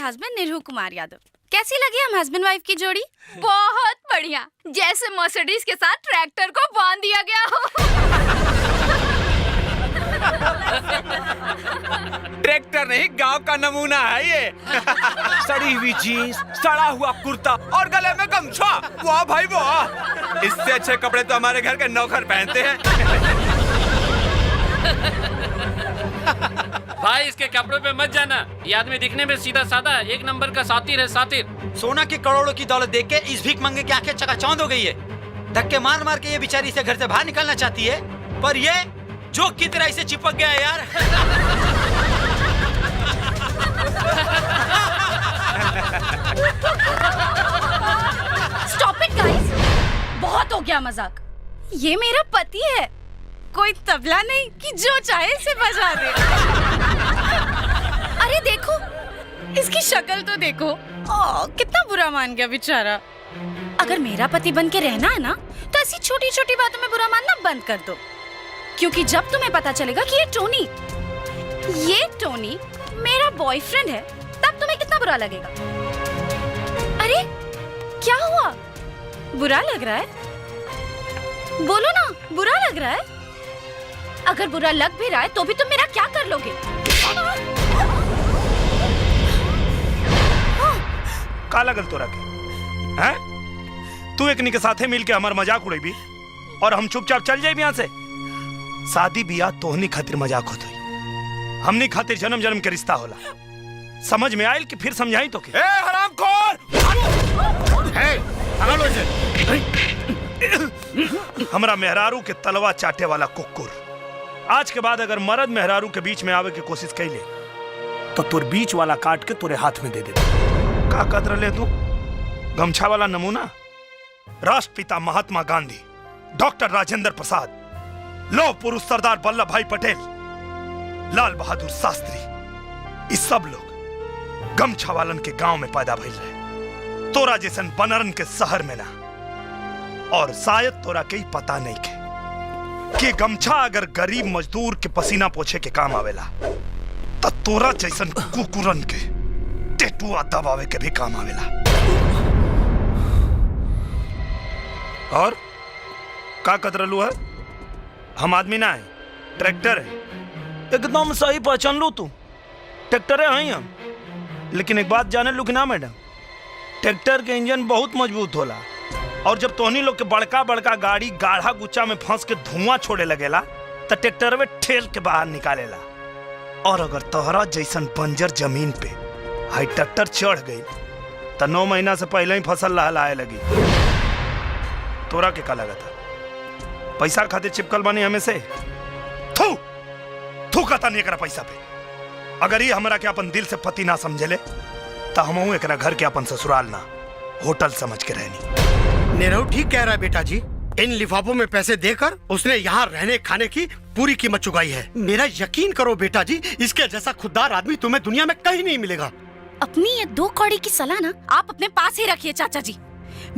Husband Nirahu Kumar Yadav. कैसी लगी हम हस्बैंड वाइफ की जोड़ी? बहुत बढ़िया, जैसे मर्सिडीज के साथ ट्रैक्टर को बांध दिया गया हो। ट्रैक्टर नहीं, गांव का नमूना है ये। सड़ी हुई जीन्स, सड़ा हुआ कुर्ता और गले में गमछा। वाह भाई वाह, इससे अच्छे कपड़े तो हमारे घर के नौकर पहनते हैं। भाई इसके कपड़ों पे मत जाना, ये आदमी दिखने में सीधा साधा एक नंबर का सातिर है, सातिर। सोना की करोड़ों की दौलत देख के इस भीख मंगे की आंखें चकाचौंध हो गई है। धक्के मार मार के ये बेचारी इसे घर से बाहर निकालना चाहती है, पर ये जोक की तरह इसे चिपक गया है यार। स्टॉप इट गाइस, बहुत हो गया मजाक। ये मेरा पति है, कोई तबला नहीं कि जो चाहे इसे बजा दे। अरे देखो, इसकी शक्ल तो देखो। कितना बुरा मान गया बेचारा। अगर मेरा पति बन के रहना है ना, तो ऐसी छोटी छोटी बातों में बुरा मानना बंद कर दो, क्योंकि जब तुम्हें पता चलेगा कि ये टोनी मेरा बॉयफ्रेंड है, तब तुम्हें कितना बुरा लगेगा। अरे क्या हुआ, बुरा लग रहा है? बोलो ना, बुरा लग रहा है? अगर बुरा लग भी रहा है तो भी तुम मेरा क्या कर लोगे? का लगल तोरा के हैं? तू एकनी के साथे मिल के हमार मजाक उड़ेबी और हम चुपचाप चल जाए यहाँ से। शादी बियाह तोहनी खातिर मजाक होत हुई, हमनी खातिर जन्म जन्म के रिश्ता होला। समझ में आयल कि फिर समझाई तो के? हरामखोर! हमरा मेहरारू के तलवा चाटे वाला कुकुर, आज के बाद अगर मर्द मेहरारू के बीच में आवे की कोशिश कैले तो तुर बीच वाला काट के तुरे हाथ में दे दे। का कदर ले तू? गमछा वाला नमूना? राष्ट्रपिता महात्मा गांधी, डॉक्टर राजेंद्र प्रसाद, लौह पुरुष सरदार वल्लभ भाई पटेल, लाल बहादुर शास्त्री, इस सब लोग गमछा वालन के गांव में पैदा भइल रहे। तोरा जैसन बनरन के शहर में ना। और शायद तोरा के ही पता नहीं के कि गमछा अगर गरीब मजदूर के पसीना पोछे के काम आवेला, तो तोरा जैसन कुकुरन के टेटुआ दबावे के भी काम आवेला। और का कतरलू है? हम आदमी ना है, ट्रैक्टर है। एकदम सही पहचान लो तू, ट्रैक्टर है हम। लेकिन एक बात जाने लू कि ना मैडम, ट्रैक्टर के इंजन बहुत मजबूत होला, और जब तोहनी लोग के बड़का बड़का गाड़ी गाढ़ा गुच्चा में फंस के धुआं छोड़े लगेला तो ट्रैक्टर में ठेल के बाहर निकालेला। और अगर तोहरा जैसन बंजर जमीन पे हाई ट्रैक्टर चढ़ गई तो 9 महीना से पहले ही फसल लहलाए लगी। तोरा के का लगा था? पैसा खातिर चिपकल बनी हमें से? थू थू कहता नहीं एकरा पैसा पे। अगर ये हमरा के अपन दिल से पति ना समझले तो हमहू एकरा घर के अपन ससुराल ना होटल समझ के रहनी। निरहू ठीक कह रहा है बेटा जी, इन लिफाफों में पैसे देकर उसने यहाँ रहने खाने की पूरी कीमत चुकाई है। मेरा यकीन करो बेटा जी, इसके जैसा खुददार आदमी तुम्हें दुनिया में कहीं नहीं मिलेगा। अपनी ये 2 कौड़ी की सलाह ना आप अपने पास ही रखिए चाचा जी।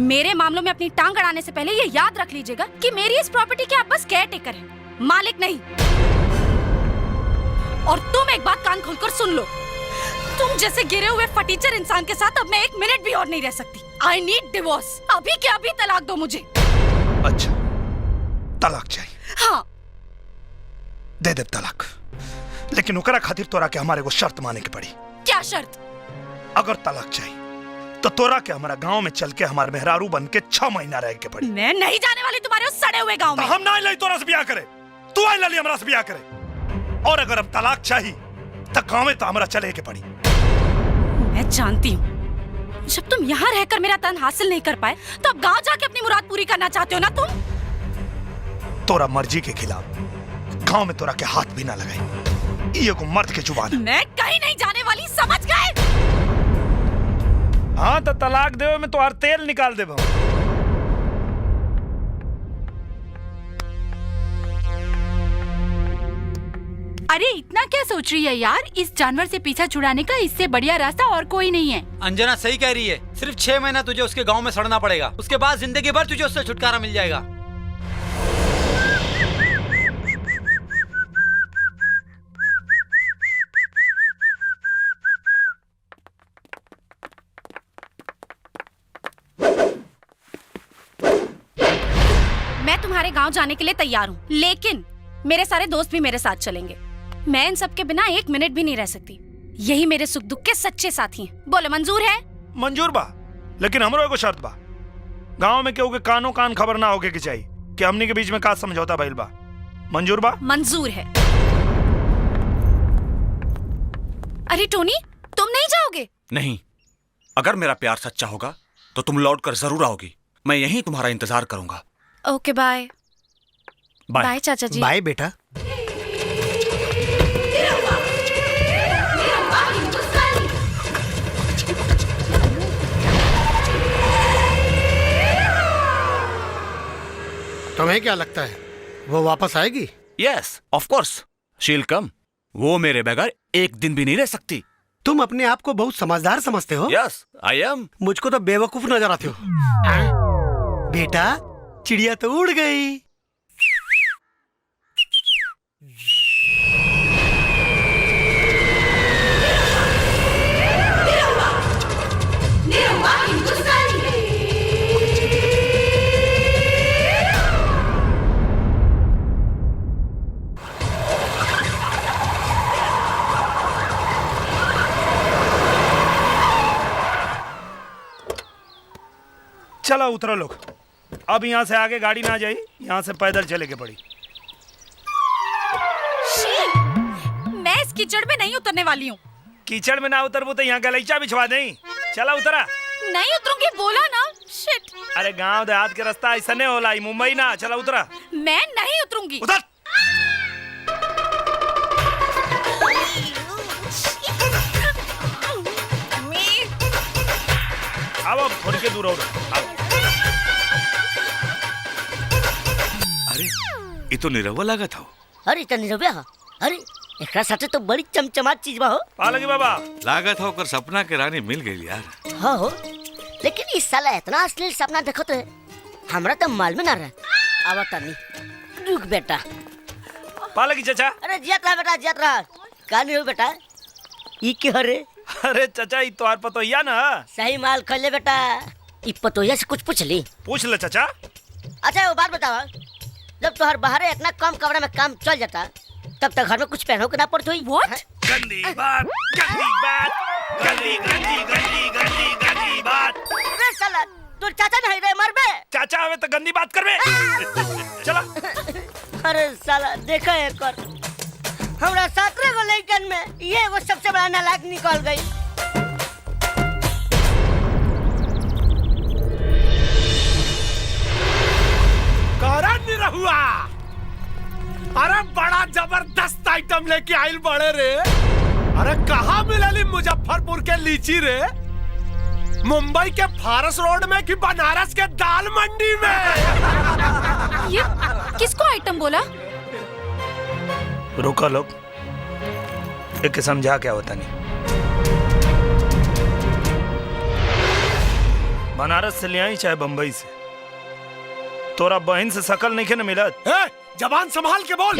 मेरे मामलों में अपनी टांग अड़ाने से पहले ये याद रख लीजिएगा कि मेरी इस प्रॉपर्टी के आप बस केयर टेकर हैं, मालिक नहीं। और तुम एक बात कान खोलकर सुन लो, तुम जैसे गिरे हुए फटीचर इंसान के साथ अब मैं 1 मिनट भी और नहीं रह सकती। आई नीड डिवोर्स, अभी के अभी तलाक दो मुझे। अच्छा, तलाक चाहिए? हाँ, दे दे तलाक, लेकिन ओकरा खातिर तोरा के हमारे को शर्त माने की पड़ी। क्या शर्त? अगर तलाक चाहिए तो तोरा के हमारा गांव में चल के हमारे मेहरारू बन के 6 महीना रह के पड़ी। मैं नहीं जाने वाली तुम्हारे उस सड़े हुए गांव में। तो हम ना ले तोरा से ब्याह करे, तू आई लली हमरा से ब्याह करे। और अगर अब तलाक चाहिए तो गांव में तो हमारा चले के पड़ी। मैं जानती हूँ, जब तुम यहाँ रहकर मेरा तन हासिल नहीं कर पाए तो अब गांव जाके अपनी मुराद पूरी करना चाहते हो ना तुम? तोरा मर्जी के खिलाफ गांव में तोरा के हाथ भी ना लगाई। ये को मर्द के जुबान है। मैं कहीं नहीं जाने वाली, समझ गए? हाँ तो तलाक देवे में तो हर तेल निकाल दे। अरे इतना क्या सोच रही है यार, इस जानवर से पीछा छुड़ाने का इससे बढ़िया रास्ता और कोई नहीं है। अंजना सही कह रही है, सिर्फ 6 महीना तुझे उसके गांव में सड़ना पड़ेगा, उसके बाद जिंदगी भर तुझे उससे छुटकारा मिल जाएगा। गांव जाने के लिए तैयार हूँ, लेकिन मेरे सारे दोस्त भी मेरे साथ चलेंगे। मैं इन सब के बिना 1 मिनट भी नहीं रह सकती। यही मेरे सुख दुख के सच्चे साथी हैं। बोलो मंजूर है? मंजूर बा, लेकिन हमरो एगो शर्त बा। गांव में केहू के कानो कान खबर ना होके के चाहिए कि हमनी के बीच में का समझौता भइल बा। मंजूर बा? मंजूर है। अरे टोनी, तुम नहीं जाओगे? नहीं, अगर मेरा प्यार सच्चा होगा तो तुम लौट कर जरूर आओगी। मैं यहीं तुम्हारा इंतजार करूंगा। ओके बाय। बाय। बाय चाचा जी। बाय बेटा। तुम्हें क्या लगता है वो वापस आएगी? Yes, of course she will come. वो मेरे बगैर एक दिन भी नहीं रह सकती। तुम अपने आप को बहुत समझदार समझते हो। Yes I am. मुझको तो बेवकूफ नजर आते हो। बेटा, चिड़िया तो उड़ गई। चला उतरो लोग। अब यहाँ से आगे गाड़ी ना जाई, यहाँ से पैदल चले के पड़ी। मैं इस कीचड़ में नहीं उतरने वाली हूँ। कीचड़ में ना उतरबू तो यहाँ गलीचा बिछवा दें। चला उतरा। नहीं उतरूंगी, बोला ना। शिट। अरे गांव देहात के रास्ता ऐसा नहीं होला, ई मुंबई ना। चला उतरा। मैं नहीं उतरूंगी। उतर। अब थोड़ी के दूर हो। अरे ये तो निरहुआ लागत हो। अरे त निरव्या ह। अरे एकरा साथे तो बड़ी चमचमात चीज बा हो। पालगी बाबा, लागत होकर सपना के रानी मिल गई यार। हाँ हो, लेकिन इस साला इतना अश्लील सपना देखो तो हमरा तो मालूम ना रहा। आवा तनी रुक बेटा। पालगी चाचा। अरे जियत रहा बेटा, जियत रहा। का नहीं हो बेटा? ई के हरे? अरे चाचा, ई तोहार पतोहिया ना। सही माल खोले बेटा। ई पतोहिया से कुछ पूछ ली। पूछ ले चाचा। अच्छा वो बात बतावा, जब तोहर बाहर इतना कम कपड़े में काम चल जाता तब तक घर में कुछ पहनो के ना पड़ती हुई। What? गंदी बात, गंदी बात, गंदी गंदी गंदी गंदी गंदी बात। अरे साला तू चाचा नहीं रे, मर बे। चाचा हवे तो गंदी बात करबे। चला। अरे साला देखा एक और हमरा 17 गो लड़कन में ये वो सबसे बड़ा नालायक निकल गई। कारण नहीं रहुआ। अरे बड़ा जबरदस्त आइटम लेके आइल बड़े रे। अरे कहाँ मिलली मुजफ्फरपुर के लीची रे? मुंबई के फारस रोड में कि बनारस के दाल मंडी में? ये किसको आइटम बोला? रुका लोग, एक समझा क्या होता नहीं। बनारस से ले आई चाहे बंबई से, तोरा बहन से शकल नहीं के न मिलत। जबान संभाल के बोल।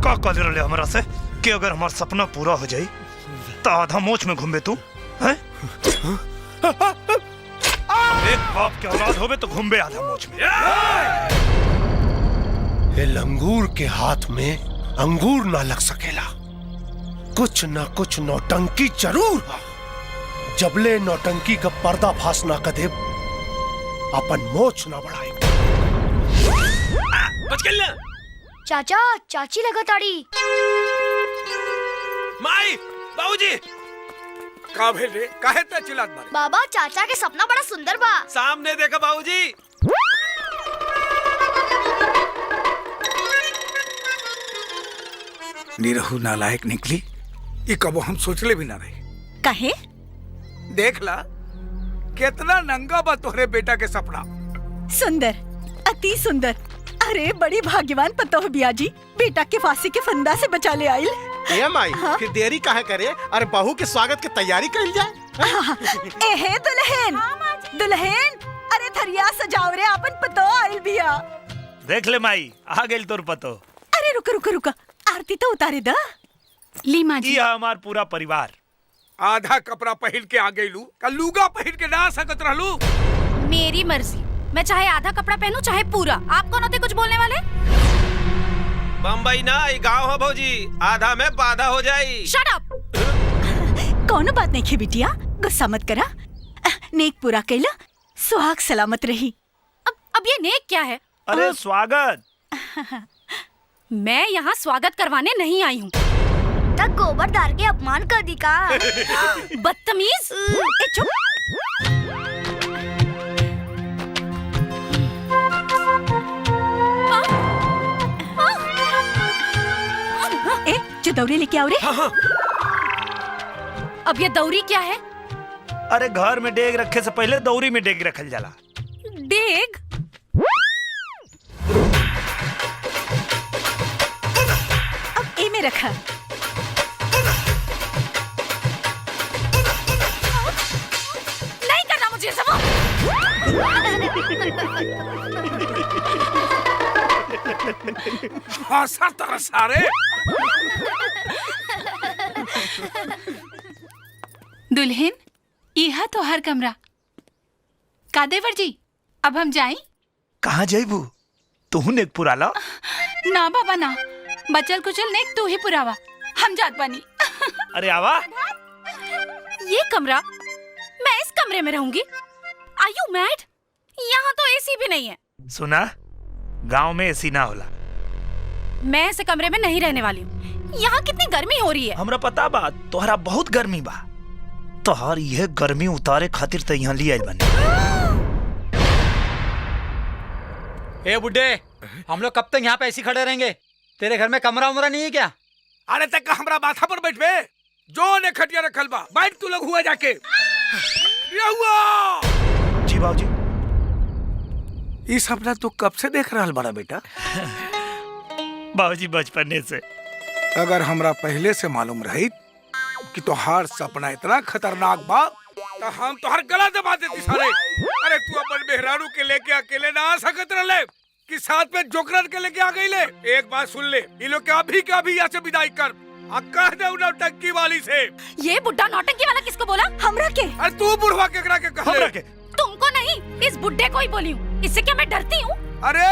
का कर रहे हमरा से कि अगर हमारा सपना पूरा हो जाए तो आधा मोच में घूमे तू हैं? एक बाप के औलाद होवे तो घूमे आधा मोच में। ये लंगूर के हाथ में अंगूर ना लग सकेला। कुछ ना कुछ नौटंकी जरूर है। जबले नौटंकी का पर्दाफाश ना कर दे, अपन मोच ना बढ़ाए। बच गई ना। चाचा चाची लगाताड़ी। माई, बाबूजी, का भेल रे? काहे ते चिल्लात बारे? बाबा चाचा के सपना बड़ा सुंदर बा। सामने देखा बाबूजी। निरहु नालायक निकली। ये कबो हम सोचले भी ना रहे। कहे? देख ला कितना नंगा बा तोहरे बेटा के सपना। सुंदर, अति सुंदर। अरे बड़ी भाग्यवान पतोह बिया जी, बेटा के फांसी के फंदा से बचा ले आइल। ए माई, फिर देरी काहे करे? अरे बहू के स्वागत की तैयारी कर जाए। एहे दुल्हन, दुल्हन, अरे थरिया सजाव रे, अपन पतोह आइल बिया। देख ले माई, आ गेल तोर पतो। अरे रुक रुक रुक, आरती तो उतारे दा। ली माँ जी। ये हमार पूरा परिवार। आधा कपड़ा पहन के आ गईलू, का लूगा पहन के ना सकत रहलू। मेरी मर्जी, मैं चाहे आधा कपड़ा पहनूं चाहे पूरा। आप कौन होते कुछ बोलने वाले? बम्बई ना ये गाँव है भौजी, आधा में बाधा हो जाई। Shut up. कौनो बात नहीं खे बिटिया, गुस्सा मत करा। नेक पूरा कैला, सुहाग सलामत रही। अब ये नेक क्या है? अरे स्वागत। मैं यहाँ स्वागत करवाने नहीं आई हूँ। तक गोबर डाल के अपमान कर दी का। बदतमीज। चुप। जो दौरी लेके आओ रे। अब ये दौरी क्या है? अरे घर में डेग रखे से पहले दौरी में डेग रखल जाला। डेग? अब ए में रखा। नहीं करना मुझे सब। हंसा तरह सारे। दुल्हन, यह तो हर कमरा। कादेवर जी, अब हम जाएं? कहाँ जाइबू? तू नेक पूरा ला। ना बाबा ना, बचल कुचल नेक तू ही पुरावा। हम जात बानी। अरे आवा। ये कमरा, मैं इस कमरे में रहूंगी? Are you mad? यहाँ तो एसी भी नहीं है। सुना, गांव में एसी ना होला। मैं ऐसे कमरे में नहीं रहने वाली हूँ। यहाँ कितनी गर्मी हो रही है। हमरा पता बा, तोहरा बहुत गर्मी बा। तोहर यह गर्मी उतारे खातिर तो यहाँ लिया बने। ए बुड्ढे, हम लोग कब तक यहाँ पे ऐसे खड़े रहेंगे? तेरे घर में कमरा उमरा नहीं है क्या? अरे तक हमरा माथा पर बैठ बे। जो ने खटिया रखल बा, बैठ तू लोग हुआ जाके। जी बाबूजी। ये सपना तू कब से देख रहा बड़ा बेटा? बाबूजी बचपने से। अगर हमरा पहले से मालूम रही कि तोहार सपना इतना खतरनाक बा, तो हम तोहार गला दबा देती सारे। अरे तू अपन मेहरारू के लेके अकेले ना आ सकत रहे कि साथ में जोकरन के लेके आ गई ले। एक बात सुन ले, इन लोग के अभी यहाँ से विदाई कर। कह दे नौटंकी वाली से। ये बुड्ढा नौटंकी वाला किसको बोला? हमरा के। अरे तू बुढ़वा केकरा के कह ले? तुमको नहीं, इस बुड्ढे को ही बोली हूँ। इससे क्या मैं डरती हूँ? अरे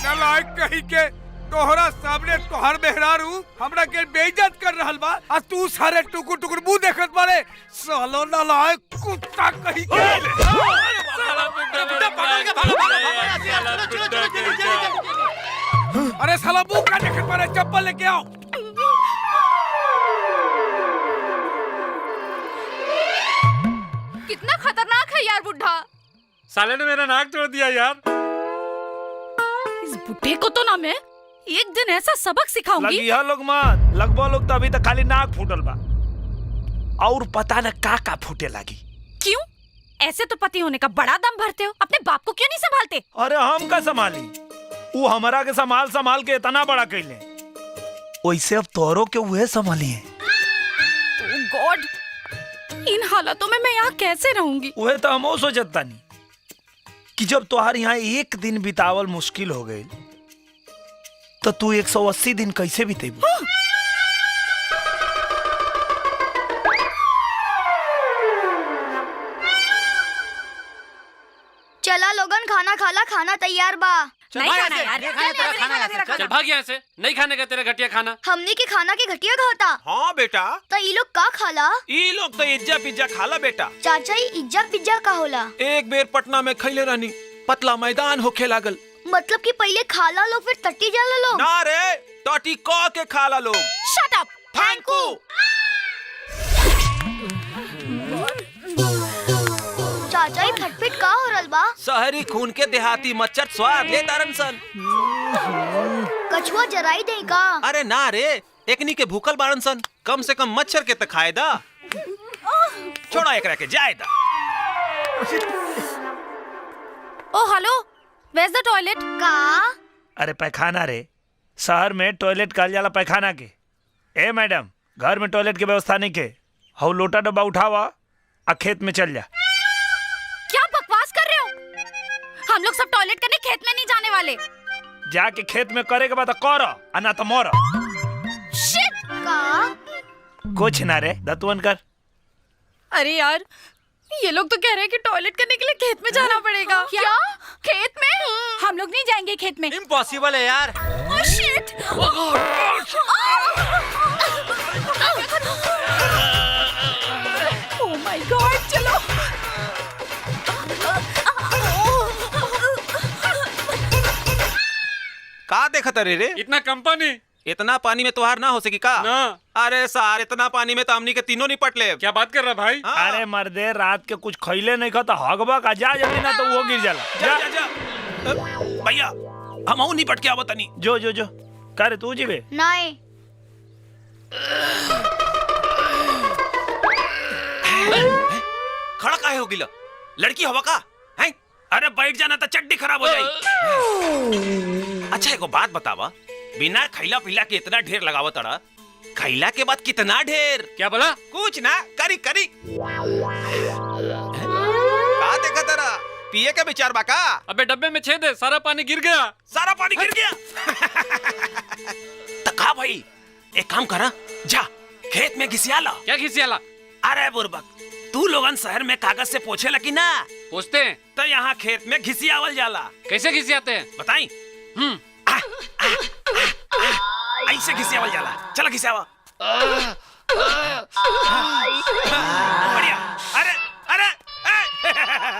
नालायक कहीं के, तोहरा सामने तोहर मेहरारू हमरा के बेइज्जत कर रहल बा, आ तू सारे टुकुर टुकुर मुंह देखत बारे। सालो नालायक कुत्ता कहीं के। अरे साला मुंह का देखत बारे, चप्पल लेके आओ। कितना खतरनाक है यार बुड्ढा। साले ने मेरा नाक तोड़ दिया यार। इस बुड्ढे को तो ना मैं एक दिन ऐसा सबक सिखाऊंगी। लगी लोग मत लगभग लोग तो अभी तक खाली नाक फूटल बा, और पता न का फूटे लगी। क्यों? ऐसे तो पति होने का बड़ा दम भरते हो, अपने बाप को क्यों नहीं संभालते? अरे हम का संभाली? वो हमारा के संभाल के इतना बड़ा कैले, वैसे अब तोरो के वह संभाली है। ओह गॉड, इन हालातों में मैं यहाँ कैसे रहूंगी? वह तो हम सोचता नहीं कि जब तुम्हारे यहाँ एक दिन बितावल मुश्किल हो गई, तो तू 180 दिन कैसे बीतेबी? चला लोगन, खाना खाला, खाना तैयार बा। नहीं खाना यार। चल भाग यहाँ से, नहीं खाने का तेरा घटिया खाना। हमने के खाना के घटिया खाता। हाँ बेटा। तो ये लोग का खाला? ये लोग तो इज्जा पिज्जा खाला बेटा। चाचा, ये इज्जा पिज्जा का होला? एक बेर पटना में खैले रहनी, पतला मैदान होखे लागल। मतलब कि पहले खाला लोग फिर टट्टी जाला लोग? ना रे, टटी क के खाला लोग। Shut up. Thank you. चाचा, ये फटफट का हो रहल बा? शहरी खून के देहाती मच्छर स्वाद ले तारन सन। कछुआ जराई दे का? अरे ना रे, एकनी के भूखल बारन सन, कम से कम मच्छर के तो खाए दा। छोड़ा एकरा के जाए दा। Oh hello, where is the toilet? का? अरे पैखाना रे, शहर में टॉयलेट कहल जाला पैखाना के। ए मैडम, घर में टॉयलेट की व्यवस्था नहीं के, हौ लोटा डब्बा उठावा आ खेत में चल जा। क्या बकवास कर रहे हो? हम लोग सब टॉयलेट करने खेत में नहीं जाने वाले। जाके खेत में करे के बाद कर, ना तो मोर। शिट। का? कुछ ना रे, दतवन कर। अरे यार, ये लोग तो कह रहे हैं कि टॉयलेट करने के लिए खेत में जाना पड़ेगा। क्या? खेत में? हम लोग नहीं जाएंगे खेत में। इम्पॉसिबल है यार। Oh shit! Oh my God, चलो। का देखत रे रे? इतना कम पानी? इतना पानी में तोहार ना हो सकी का? ना। अरे सार इतना पानी में तो हमनी के तीनों नहीं पट ले। क्या बात कर रहा भाई? हाँ। अरे मर्दे, रात के कुछ खइले नहीं खाता हगबा का जा जल्दी ना तो वो गिर जाला। जा जा जा। भैया हम नहीं पट के आवत नहीं। जो जो जो करे तू जीवे। नहीं। खड़ा काहे हो गिला? लड़की हवा का हैं? अरे बैठ जाना तो चड्डी खराब हो जाई। अच्छा एगो बात बतावा, बिना खैला पीला के इतना ढेर लगावा तड़ा, खैला के बाद कितना ढेर? क्या बोला? कुछ ना, करी करी। का देखा तेरा? पिए के विचार बा का? अबे डब्बे में छेद है, सारा पानी गिर गया। सारा पानी गिर गया। तो का भाई, एक काम करा, जा खेत में घिसियाला। क्या घिसियाला? अरे बुर्बक, तू लोगन शहर में कागज से पोछे लगी ना? पूछते हैं। तो यहाँ खेत में घिसियावल जाला। कैसे घिसियाते हैं? बताई? ऐसे घिसियावल जाला। चला घिसियावा। बढ़िया।